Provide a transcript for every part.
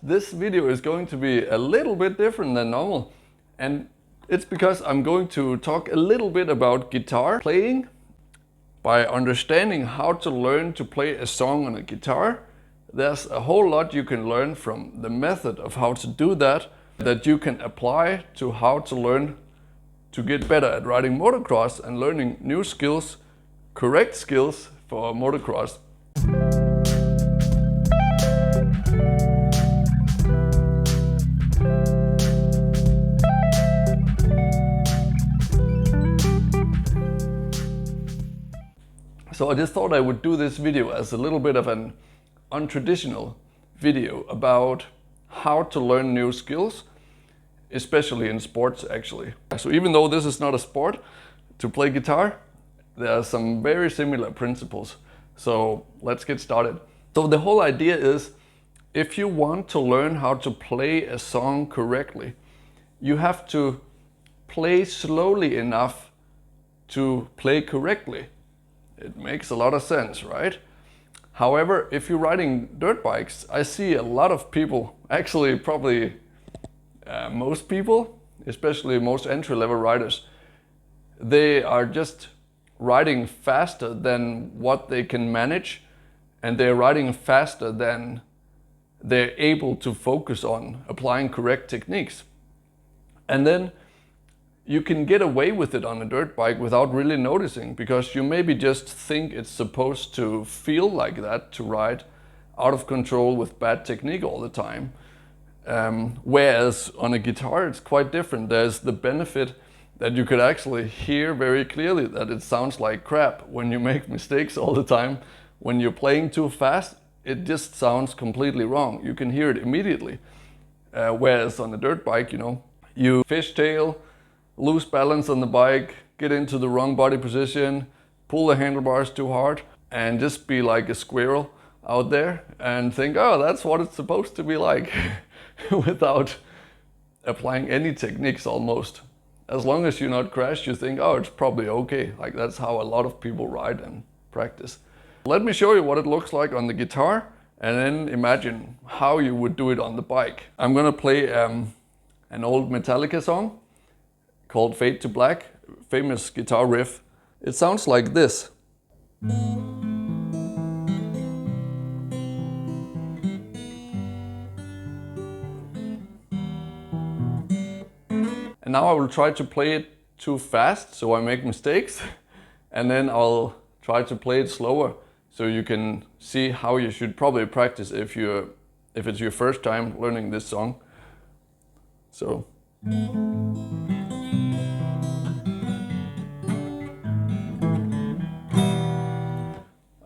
this video is going to be a little bit different than normal, and it's because I'm going to talk a little bit about guitar playing. By understanding how to learn to play a song on a guitar, there's a whole lot you can learn from the method of how to do that you can apply to how to learn to get better at riding motocross and learning new skills, correct skills for motocross. So I just thought I would do this video as a little bit of an untraditional video about how to learn new skills, especially in sports actually. So even though this is not a sport, to play guitar, there are some very similar principles. So let's get started. So the whole idea is, if you want to learn how to play a song correctly, you have to play slowly enough to play correctly. It makes a lot of sense, right? However, if you're riding dirt bikes, I see a lot of people, actually probably most people, especially most entry-level riders, they are just riding faster than what they can manage, and they're riding faster than they're able to focus on applying correct techniques. And then you can get away with it on a dirt bike without really noticing, because you maybe just think it's supposed to feel like that to ride out of control with bad technique all the time. Whereas on a guitar it's quite different. There's the benefit that you could actually hear very clearly that it sounds like crap when you make mistakes all the time. When you're playing too fast, it just sounds completely wrong. You can hear it immediately. Whereas on a dirt bike, you fishtail, lose balance on the bike, get into the wrong body position, pull the handlebars too hard, and just be like a squirrel out there and think, oh, that's what it's supposed to be like, without applying any techniques almost. As long as you not crash, you think, oh, it's probably okay. Like, that's how a lot of people ride and practice. Let me show you what it looks like on the guitar, and then imagine how you would do it on the bike. I'm gonna play an old Metallica song called Fade to Black, famous guitar riff. It sounds like this. And now I will try to play it too fast so I make mistakes, and then I'll try to play it slower so you can see how you should probably practice if it's your first time learning this song. So.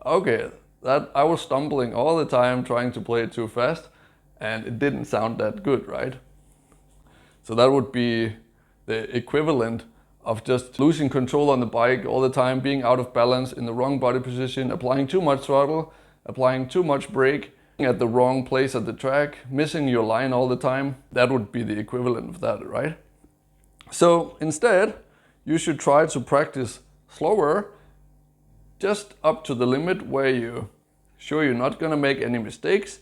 Okay, that I was stumbling all the time trying to play it too fast, and it didn't sound that good, right? So that would be the equivalent of just losing control on the bike all the time, being out of balance in the wrong body position, applying too much throttle, applying too much brake, at the wrong place at the track, missing your line all the time. That would be the equivalent of that, right? So instead, you should try to practice slower, just up to the limit where you're sure you're not gonna make any mistakes,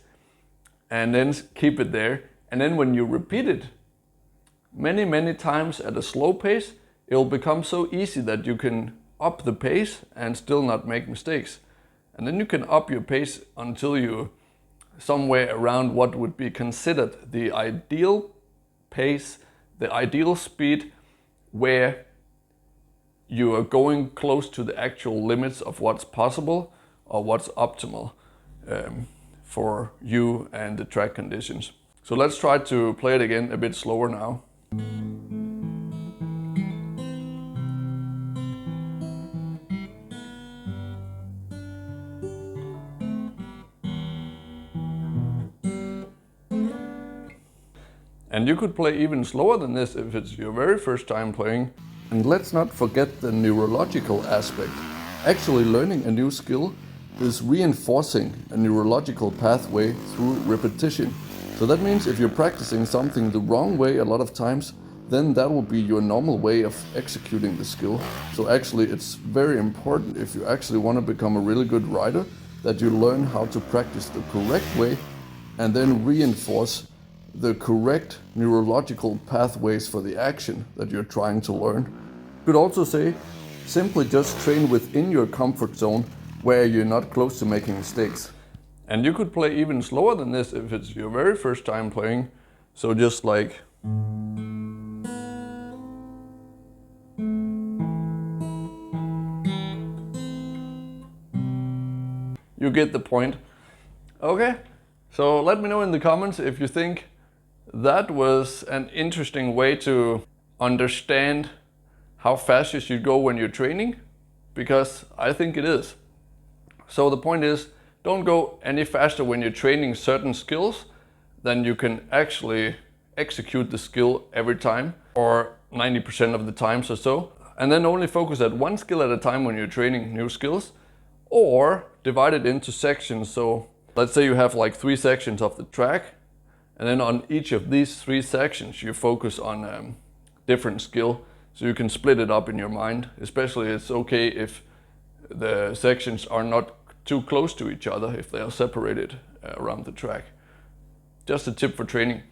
and then keep it there. And then when you repeat it many times at a slow pace, it'll become so easy that you can up the pace and still not make mistakes. And then you can up your pace until you're somewhere around what would be considered the ideal pace, the ideal speed, where you are going close to the actual limits of what's possible or what's optimal for you and the track conditions. So let's try to play it again a bit slower now. And you could play even slower than this if it's your very first time playing. And let's not forget the neurological aspect. Actually, learning a new skill is reinforcing a neurological pathway through repetition. So that means if you're practicing something the wrong way a lot of times, then that will be your normal way of executing the skill. So actually it's very important, if you actually want to become a really good rider, that you learn how to practice the correct way and then reinforce the correct neurological pathways for the action that you're trying to learn. You could also say, simply just train within your comfort zone where you're not close to making mistakes. And you could play even slower than this if it's your very first time playing. So just like... You get the point. Okay, so let me know in the comments if you think that was an interesting way to understand how fast you should go when you're training, because I think it is. So the point is, don't go any faster when you're training certain skills than you can actually execute the skill every time, or 90% of the times or so. And then only focus at one skill at a time when you're training new skills, or divide it into sections. So let's say you have like 3 sections of the track, and then on each of these 3 sections you focus on different skill, so you can split it up in your mind. Especially it's okay if the sections are not too close to each other, if they are separated around the track. Just a tip for training.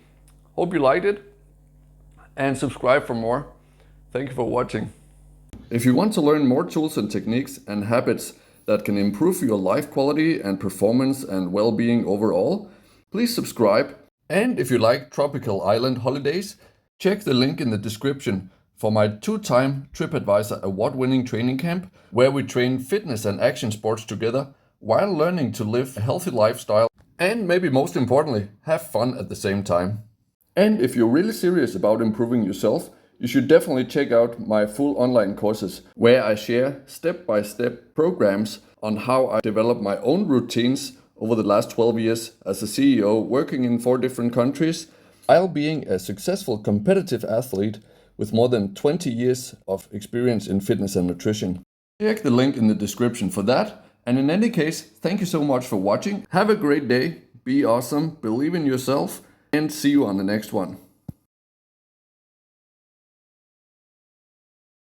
Hope you liked it, and subscribe for more. Thank you for watching. If you want to learn more tools and techniques and habits that can improve your life quality and performance and well-being overall, please subscribe. And if you like tropical island holidays, check the link in the description for my 2-time TripAdvisor award-winning training camp, where we train fitness and action sports together while learning to live a healthy lifestyle and, maybe most importantly, have fun at the same time. And if you're really serious about improving yourself, you should definitely check out my full online courses, where I share step-by-step programs on how I developed my own routines over the last 12 years as a CEO, working in 4 different countries, while being a successful competitive athlete with more than 20 years of experience in fitness and nutrition. Check the link in the description for that. And in any case, thank you so much for watching. Have a great day, be awesome, believe in yourself, and see you on the next one.